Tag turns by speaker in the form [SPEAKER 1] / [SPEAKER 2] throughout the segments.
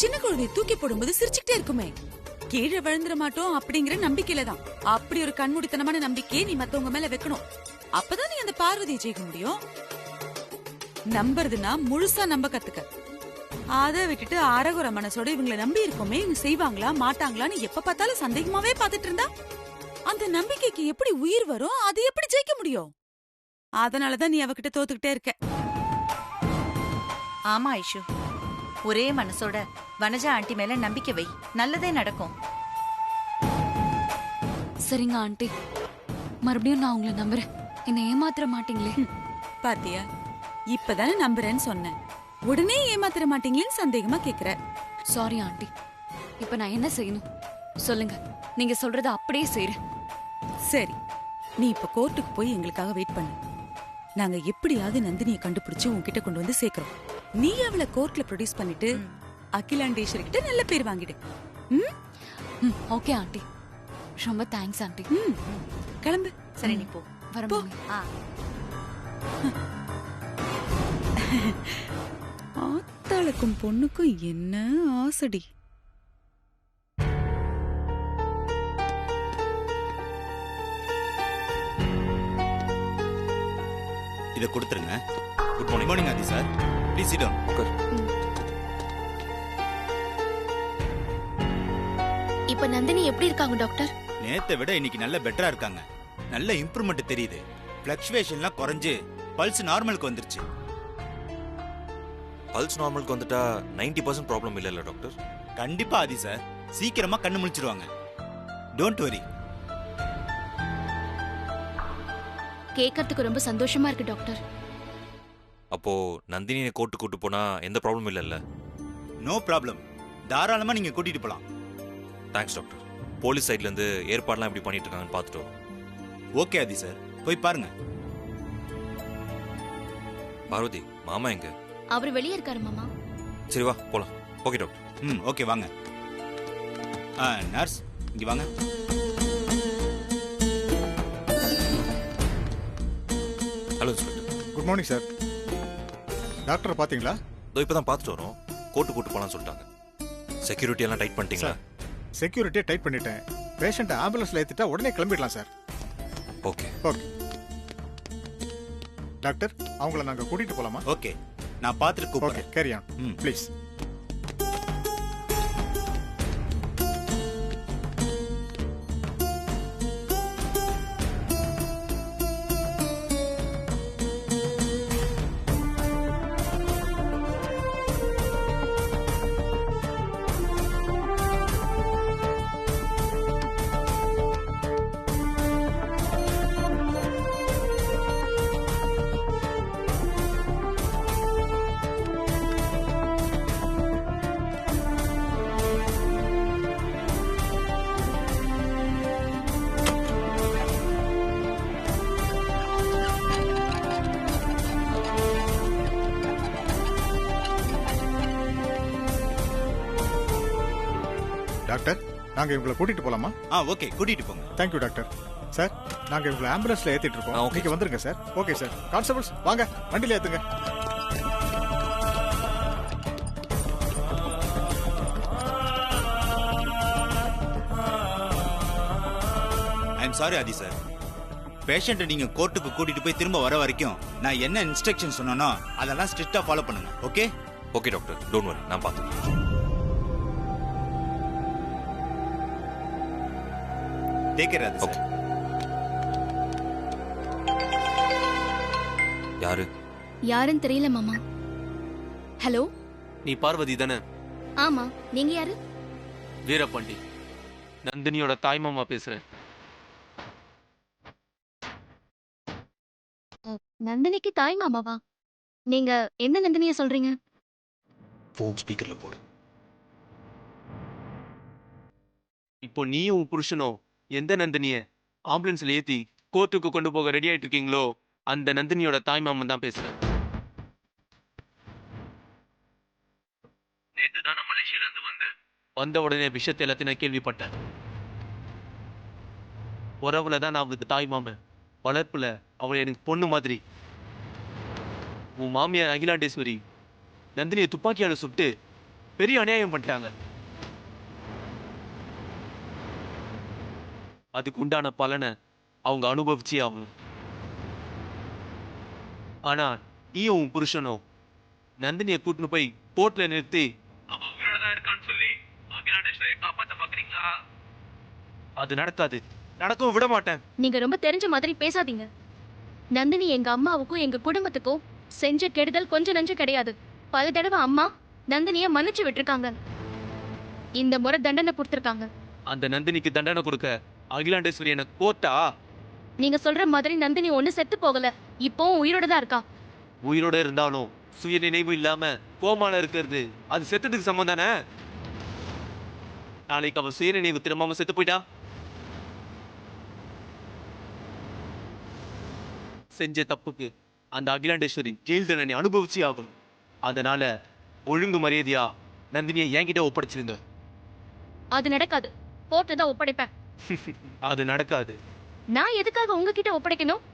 [SPEAKER 1] சின்ன குழந்தைய தூக்கி போடும்போது சிரிச்சுக்கிட்டே இருக்குமே, கீழே விழுந்துட மாட்டோம் அப்படிங்கிற நம்பிக்கையில தான். அப்படி ஒரு கண்மூடித்தனமான நம்பிக்கையை நீ மத்தவங்க மேல வைக்கணும். அப்பதான் நீ அந்த பார்வதியை ஜெயிக்க முடியும். நம்புறதுன்னா முழுசா நம்ப கத்துக்க. அதை விட்டுட்டு அரகுர மனசோட இவங்களை நம்பி இருக்கோமே, இவங்க செய்வாங்களா மாட்டாங்களான்னு எப்ப பார்த்தாலும் சந்தேகமாவே பாத்துட்டு இருந்தா அந்த நம்பிக்கைக்கு எப்படி உயிர் வரும்? அது எப்படி ஜெயிக்க முடியும்? அதனாலதான் நீ அவகிட்ட தோத்துக்கிட்டே இருக்க.
[SPEAKER 2] ஆமா ஐஷு, ஒரே மனசோட வனஜா ஆண்டி மேல நம்பிக்கை வை, நல்லதே நடக்கும்.
[SPEAKER 3] சரிங்க ஆண்டி, மறுபடியும் நான் உங்களை நம்புறேன். என்ன ஏமாத்திர மாட்டீங்களே?
[SPEAKER 1] பாத்தியா, இப்பதானே நம்புறேன்னு சொன்னேன், உடனே ஏமாத்திர மாட்டீங்களேன்னு சந்தேகமா கேக்குற.
[SPEAKER 3] சாரி ஆண்டி, இப்ப நான் என்ன செய்யணும் சொல்லுங்க, நீங்க சொல்றத அப்படியே செய்றேன்.
[SPEAKER 1] சரி, நீ இப்ப கோர்ட்டுக்கு போய் எங்களுக்காக வெயிட் பண்ணு. நாங்க எப்படியாவது நந்தினியை கண்டுபிடிச்சு உன்கிட்ட கொண்டு வந்து சேர்க்கிறோம். நீ அவளை கோர்ட்ல ப்ரொடியூஸ் பண்ணிட்டு அகிலாண்டேஸ்வரி கிட்ட நல்ல பேர் வாங்கிடு.
[SPEAKER 3] ஓகே ஆண்டி, ரொம்ப தேங்க்ஸ் ஆண்டி.
[SPEAKER 1] கிளம்பு.
[SPEAKER 2] சரி, நீ போ.
[SPEAKER 3] வரப்போ.
[SPEAKER 1] ஆத்தாளுக்கும் பொண்ணுக்கும் என்ன ஆசடி.
[SPEAKER 4] இதை கொடுத்துருங்க. Good morning. Morning Aadhi sir, please sit down. உட்கார்.
[SPEAKER 5] இப்ப நந்தினி எப்படி இருக்காங்க டாக்டர்?
[SPEAKER 4] நேத்தை விட இன்னைக்கு நல்ல பெட்டரா இருக்காங்க. நல்ல இம்ப்ரூவ்மெண்ட் தெரியுது. ஃபிளக்சுவேஷன்லாம் குறைஞ்சு பல்ஸ் நார்மலுக்கு வந்துருச்சு.
[SPEAKER 6] பல்ஸ் நார்மலுக்கு வந்துட்டா 90% ப்ராப்ளம் இல்லைல்ல டாக்டர்?
[SPEAKER 4] கண்டிப்பா ஆதி சார், சீக்கிரமா கண்ணு முழிச்சிருவாங்க. Don't worry.
[SPEAKER 5] கேட்கறதுக்கு ரொம்ப சந்தோஷமா இருக்கு டாக்டர்.
[SPEAKER 6] அப்போ நந்தினியை கோர்ட்டு கூட்டு போனா எந்த ப்ராப்ளமும் இல்லைல்ல?
[SPEAKER 4] நோ ப்ராப்ளம், தாராளமா நீங்க கூட்டிட்டு போலாம்.
[SPEAKER 6] Thanks doctor. போலீஸ் சைட்ல இருந்து ஏற்பாடுலாம் எப்படி பண்ணிட்டு இருக்காங்கன்னு பார்த்துட்டு வரோம்.
[SPEAKER 4] ஓகே ஆதி சார், போய் பாருங்க.
[SPEAKER 6] பார்வதி, மாமா எங்க?
[SPEAKER 5] அவர் வெளியே இருக்காரு மாமா.
[SPEAKER 6] சரி வா போலாம். Okay doctor.
[SPEAKER 4] ஓகே வாங்க. நர்ஸ் இங்க வாங்க.
[SPEAKER 6] Hello inspector.
[SPEAKER 7] Good morning sir. Doctor பாத்தீங்களா?
[SPEAKER 6] இதோ இப்பதான் பார்த்துட்டு வரோம். கோர்ட்டு கூட்டு போலாம்னு சொல்லிட்டாங்க. செக்யூரிட்டி எல்லாம் டைட் பண்ணிட்டீங்களா?
[SPEAKER 7] செக்யூரிட்டியை டைட் பண்ணிட்டேன். பேஷண்ட்டை ஆம்புலன்ஸ்ல ஏத்திட்டா உடனே கிளம்பிடலாம் சார்.
[SPEAKER 6] ஓகே
[SPEAKER 7] ஓகே டாக்டர், அவங்கள நாங்க கூட்டிட்டு போலாமா?
[SPEAKER 4] ஓகே, நான் பார்த்துட்டு
[SPEAKER 7] ஓகே,
[SPEAKER 4] கூப்பிடுறேன்.
[SPEAKER 7] Carry on please. டாக்டர், நாங்க இவங்களை கூட்டிட்டு போலாமா?
[SPEAKER 4] ஓகே, கூட்டிட்டு போங்க.
[SPEAKER 7] Thank you doctor. சார், நாங்க இவங்களை ஆம்புலன்ஸ்ல ஏத்திட்டு இருக்கோம்.
[SPEAKER 6] ஓகே.
[SPEAKER 7] நீங்க வந்துருங்க சார். Okay sir. கான்ஸ்டபிள்ஸ் வாங்க, வண்டியில ஏத்துங்க.
[SPEAKER 4] ஐம் சாரி ஆதி சார், பேஷண்ட்டை நீங்க கோர்ட்டுக்கு கூட்டிட்டு போய் திரும்ப வர வரைக்கும் நான் என்ன இன்ஸ்ட்ரக்ஷன் சொன்னனோ அதெல்லாம் ஸ்ட்ரிக்ட்டா ஃபாலோ பண்ணுங்க. Okay?
[SPEAKER 6] Okay doctor, don't worry, நான் பார்த்துக்கிறேன்.
[SPEAKER 4] டேக் கேர் ஆதி சார்.
[SPEAKER 6] யாரு?
[SPEAKER 5] யாருன்னு தெரியல மாமா. ஹலோ,
[SPEAKER 8] நீ பார்வதி தானே?
[SPEAKER 5] ஆமா, நீங்க யாரு?
[SPEAKER 8] வீரபாண்டி, நந்தினியோட தாய்மாமா பேசுறேன்.
[SPEAKER 5] நந்தினிக்கு தாய் மாமாவா? நீங்க எந்த நந்தினிய சொல்றீங்க?
[SPEAKER 6] ஃபோன் ஸ்பீக்கர்ல போடு.
[SPEAKER 8] இப்போ நீயும் உன் புருஷனும் எந்த நந்தினிய ஆம்புலன்ஸ்ல ஏத்தி கோர்ட்டுக்கு கொண்டு போக ரெடி ஆயிட்டு இருக்கீங்களோ அந்த நந்தினியோட தாய்மாமன் தான் பேசுறேன். நேத்து தான் மலேசியால இருந்து வந்த உடனே விஷயத்தை எல்லாத்தையும் நான் கேள்விப்பட்டேன். உறவுல தான் நான் அவளுக்கு தாய் மாமன், வளர்ப்புல அவள் எனக்கு பொண்ணு மாதிரி. உன் மாமியார் அகிலாண்டேஸ்வரி நந்தினியை துப்பாக்கியால சுட்டு பெரிய அநியாயம் பண்ணிட்டாங்க. அதுக்கு உண்டான பலனை அவங்க அனுபவிச்சே ஆகணும். ஆனா நீயும் உன் புருஷனும் நந்தினியை கூட்டின்னு போய் போர்ட்ல நிறுத்தி அது நடக்காது, நடக்கவும் விட மாட்டேன்.
[SPEAKER 5] நீங்க ரொம்ப தெரிஞ்ச மாதிரி பேசாதீங்க. நந்தினி எங்க அம்மாவுக்கும் எங்க குடும்பத்துக்கும் செஞ்ச கெடுதல் கொஞ்சம் நஞ்சம் கிடையாது. பல தடவை அம்மா நந்தினிய மன்னிச்சு விட்டுருக்காங்க. இந்த முறை தண்டனை கொடுத்திருக்காங்க.
[SPEAKER 8] அந்த நந்தினிக்கு தண்டனை கொடுக்க அகிலாண்டேஸ்வரி எனக்கு கோர்ட்டா?
[SPEAKER 5] நீங்க சொல்ற மாதிரி நந்தினி ஒண்ணு செத்து போகல, இப்போவும் உயிரோட தான் இருக்கா.
[SPEAKER 8] உயிரோட இருந்தாலும் சுய நினைவு இல்லாம கோமால இருக்கிறது அது செத்ததுக்கு சமம் தானே? நாளைக்கு அவ சுய நினைவு திரும்பாம செத்து போயிட்டா செஞ்ச தப்புக்கு அந்த அகிலாண்டேஸ்வரி ஜெயில் தண்டனை அனுபவிச்சு ஆகணும். அதனால ஒழுங்கு மரியாதையா நந்தினியை என்கிட்ட ஒப்படைச்சிருங்க.
[SPEAKER 5] அது நடக்காது. போட்டு தான் ஒப்படைப்பேன்.
[SPEAKER 8] அது நடக்காது.
[SPEAKER 5] நான் எதுக்காக உங்ககிட்ட ஒப்படைக்கணும்?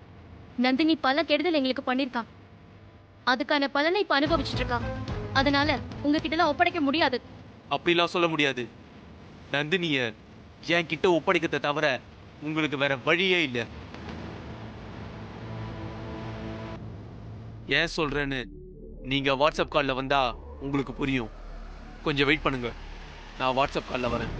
[SPEAKER 5] நந்தினி பல கெடுதல் எங்களுக்கு பண்ணிருக்கா. அதுக்கான பலனை இப்ப அனுபவிச்சுட்டு இருக்கா. அதனால உங்ககிட்ட எல்லாம் ஒப்படைக்க முடியாது.
[SPEAKER 8] அப்படிலாம் சொல்ல முடியாது. நந்தினிய என்கிட்ட ஒப்படைக்கிறத தவிர உங்களுக்கு வேற வழியே இல்லை. ஏன் சொல்றேன்னு நீங்க வாட்ஸ்அப் கால்ல வந்தா உங்களுக்கு புரியும். கொஞ்சம் வெயிட் பண்ணுங்க, நான் வாட்ஸ்அப் கால்ல வரேன்.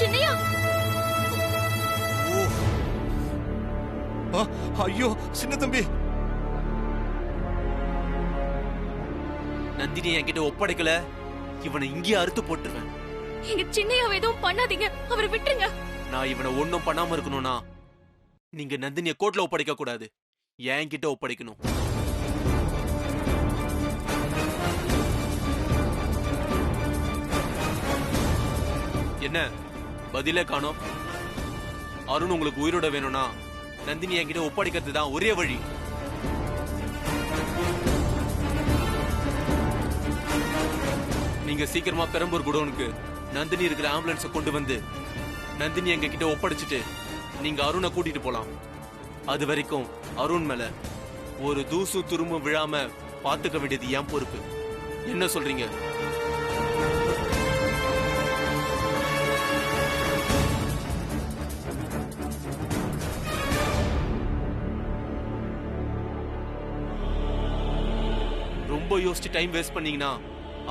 [SPEAKER 5] சின்னையா,
[SPEAKER 6] ஐயோ சின்ன தம்பி,
[SPEAKER 8] நந்தினியை என்கிட்ட ஒப்படைக்கல, இவனை இங்கேயே அறுத்து போட்டுருவேன்.
[SPEAKER 5] எங்க சின்னையாவை எதுவும் பண்ணாதீங்க, அவரை விட்டுருங்க.
[SPEAKER 8] நான் இவனை ஒன்னும் பண்ணாம இருக்கணும்னா நீங்க நந்தினியை கோர்ட்ல ஒப்படைக்க கூடாது, என்கிட்ட ஒப்படைக்கணும். என்ன பதிலே காணோம்? அருண் உங்களுக்கு உயிரோட வேணும்னா நந்தினி என்கிட்ட ஒப்படைக்கிறது தான் ஒரே வழி. நீங்க சீக்கிரமா பெரம்பூர் குடோனுக்கு நந்தினி இருக்கிற ஆம்புலன்ஸை கொண்டு வந்து நந்தினி எங்க கிட்ட ஒப்படைச்சிட்டு நீங்க அருணை கூட்டிட்டு போலாம். அது வரைக்கும் அருண் மேல ஒரு தூசு துரும்பு விழாம பாத்துக்க வேண்டியது என் பொறுப்பு. என்ன சொல்றீங்க? ரொம்ப யோசிச்சு டைம் வேஸ்ட் பண்ணீங்கன்னா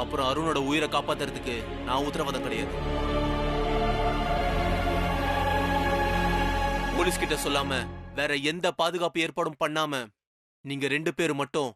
[SPEAKER 8] அப்புறம் அருணோட உயிரை காப்பாத்துறதுக்கு நான் உத்தரவாதம் கிடையாது. போலீஸ் கிட்ட சொல்லாம வேற எந்த பாதுகாப்பு ஏற்பாடும் பண்ணாம நீங்க 2 பேர் மட்டும்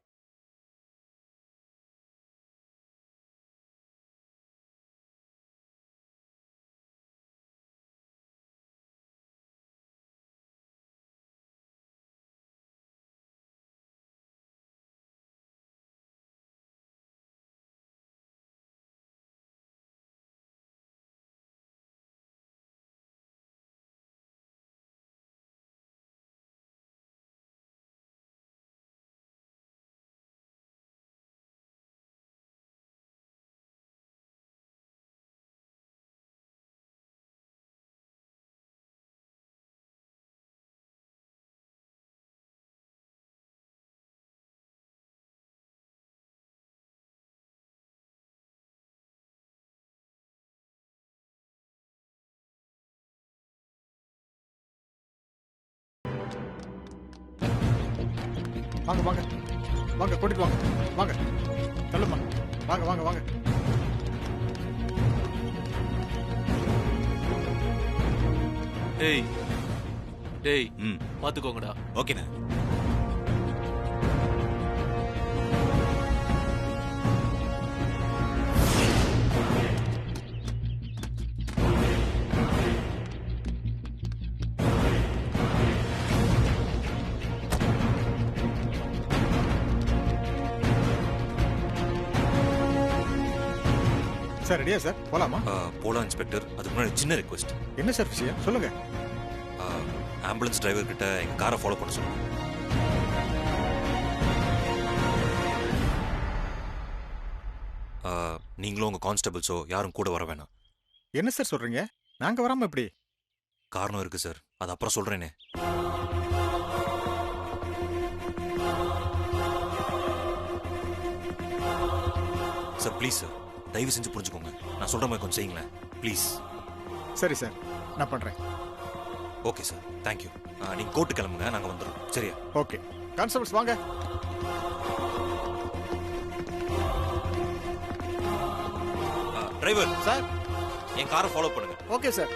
[SPEAKER 7] வாங்க வாங்க வாங்க, கூட்டிட்டு வாங்க. வாங்க தள்ளுமா, வாங்க வாங்க வாங்க.
[SPEAKER 8] டேய் டேய்
[SPEAKER 4] ம்
[SPEAKER 8] பாத்துக்கோங்கடா.
[SPEAKER 4] ஓகேண்ணா.
[SPEAKER 7] சார் ரெடியா சார் போலாமா?
[SPEAKER 6] போலாம் இன்ஸ்பெக்டர். அதுக்கு முன்னாடி சின்ன ரிக்வெஸ்ட்.
[SPEAKER 7] என்ன சார் விஷயம் சொல்லுங்க.
[SPEAKER 6] ஆம்புலன்ஸ் டிரைவர் கிட்ட எங்க காரை ஃபாலோ பண்ண சொல்லுங்க. நீங்களும் உங்க கான்ஸ்டபிள்ஸோ யாரும் கூட வர வேணாம்.
[SPEAKER 7] என்ன சார் சொல்றீங்க? நாங்க வராம எப்படி?
[SPEAKER 6] காரணம் இருக்கு சார், அது அப்புறம் சொல்றேனே. சார் ப்ளீஸ் சார், தயவு செஞ்சு புரிஞ்சுக்கோங்க. நான் சொல்ற மாதிரி கொஞ்சம் செய்யுங்களேன் ப்ளீஸ்.
[SPEAKER 7] சரி சார், நான் பண்றேன்.
[SPEAKER 6] Okay sir, thank you. நீங்க கோர்ட்டு கிளம்புங்க, நாங்க வந்துடுறோம். சரியா?
[SPEAKER 7] ஓகே கான்ஸ்டபிள்ஸ் வாங்க.
[SPEAKER 6] டிரைவர்
[SPEAKER 7] சார்
[SPEAKER 6] என் காரை ஃபாலோ பண்ணுங்க.
[SPEAKER 7] Okay sir.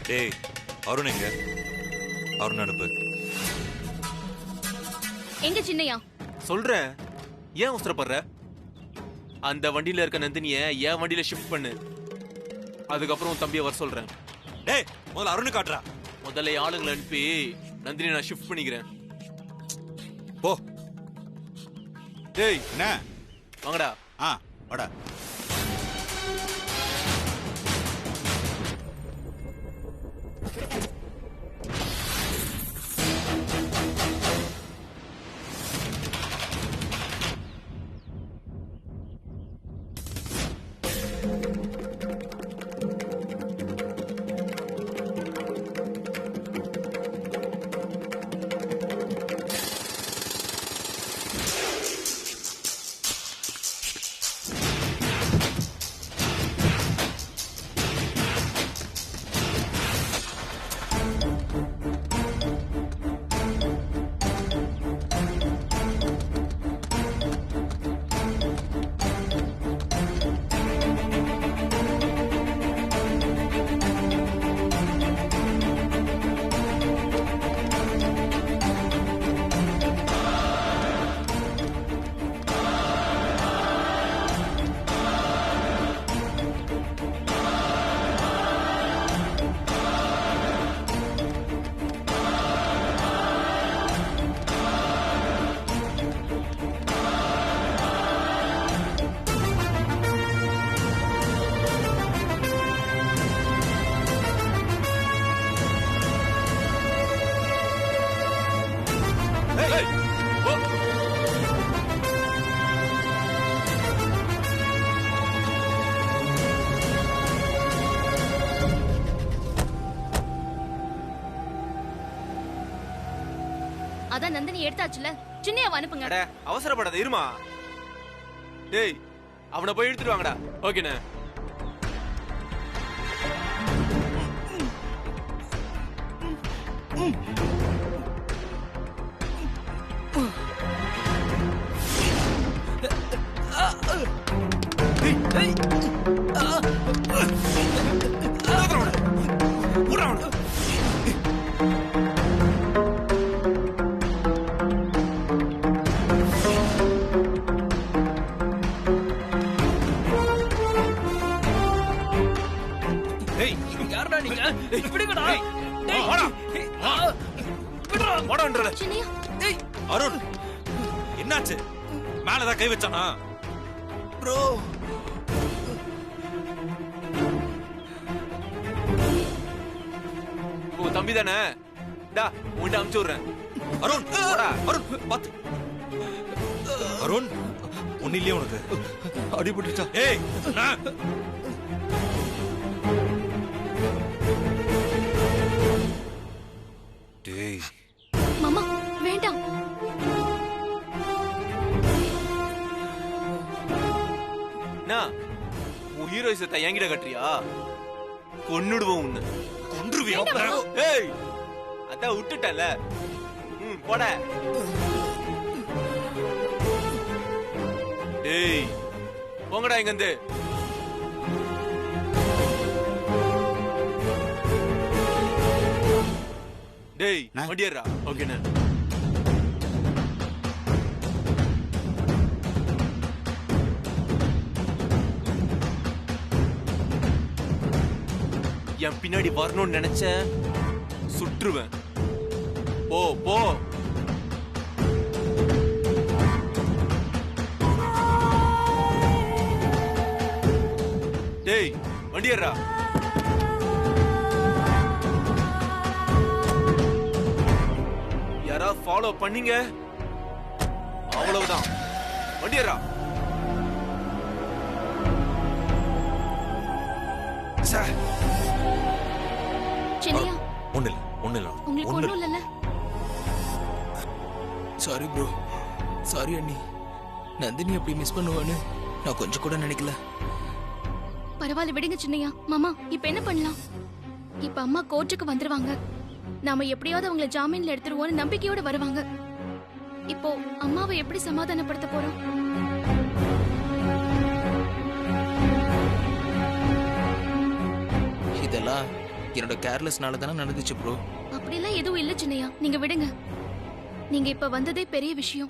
[SPEAKER 6] டேய் அருண் எங்க? அருண் அனுப்பு.
[SPEAKER 5] எங்க சின்னையா?
[SPEAKER 8] சொல்றேன், ஏன் அவசரப்படுற? அந்த வண்டியில இருக்க நந்தினிய என் வண்டியில ஷிஃப்ட் பண்ணு. அதுக்கப்புறம் உன் தம்பியை வர சொல்றேன்.
[SPEAKER 6] டேய் முதல்ல அருண் காட்டுறா.
[SPEAKER 8] முதல்ல ஆளுங்களை அனுப்பி நந்தினியை நான் ஷிஃப்ட் பண்ணிக்கிறேன்.
[SPEAKER 6] போ.
[SPEAKER 8] டேய்
[SPEAKER 4] என்ன?
[SPEAKER 8] வாங்கடா.
[SPEAKER 4] வாடா.
[SPEAKER 5] அதான் நந்தினி எடுத்தாச்சுல சின்னையாவை அனுப்புங்க.
[SPEAKER 8] அட அவசரப்படாத இருமா. டேய் அவனை போய் எடுத்துட்டு வாங்கடா. ஓகேண்ணே.
[SPEAKER 5] சின்னையா
[SPEAKER 6] அருண் என்னாச்சு? மேலதான் கை வச்சானா?
[SPEAKER 7] ப்ரோ
[SPEAKER 8] உன் தம்பி தானே? டா உன்கிட்ட அமுச்சு விடுறேன்.
[SPEAKER 6] அருண் அருண் பாத்து. அருண் ஒண்ணு இல்லையே உனக்கு?
[SPEAKER 7] அடிபட்டுச்சா?
[SPEAKER 6] ஏய் டேய்
[SPEAKER 5] மாமா வேண்டாம்.
[SPEAKER 8] உன் ஹீரோயிசத்தை என்கிட்ட கட்டுறியா? கொன்னுடுவோம் உன்னை.
[SPEAKER 6] கொன்றுவியா?
[SPEAKER 8] ஏய் அதான் விட்டுட்டல. போட. டேய் போங்கடா இங்க இருந்து. டேய் வண்டியறா. ஓகேண்ணே. என் பின்னாடி வரணும்னு நினைச்ச சுற்றுவேன். போ போ. டேய் வண்டியறா. யாராவது ஃபாலோ பண்ணீங்க அவ்வளவுதான். வண்டியறா.
[SPEAKER 5] சின்னையா
[SPEAKER 6] ஒண்ணு இல்ல
[SPEAKER 5] உங்களுக்கு ஒண்ணும் இல்லைல்ல?
[SPEAKER 9] சாரி ப்ரோ, சாரி அண்ணி. நந்தினி அப்படி மிஸ் பண்ணுவான்னு நான் கொஞ்சம் கூட நினைக்கல.
[SPEAKER 5] பரவாயில்ல விடுங்க சின்னையா. மாமா இப்ப என்ன பண்ணலாம்? இப்ப அம்மா கோர்ட்டுக்கு வந்துருவாங்க. நாம எப்படியாவது அவங்கள ஜாமீன்ல எடுத்துருவோம்னு நம்பிக்கையோட வருவாங்க. இப்போ அம்மாவை எப்படி சமாதானப்படுத்த போறோம்?
[SPEAKER 9] இதெல்லாம் என்னோட கேர்லெஸ்னால தானே நடந்துச்சு ப்ரோ.
[SPEAKER 5] அப்படிலாம் எதுவும் இல்ல சின்னையா, நீங்க விடுங்க. நீங்க இப்ப வந்ததே பெரிய விஷயம்.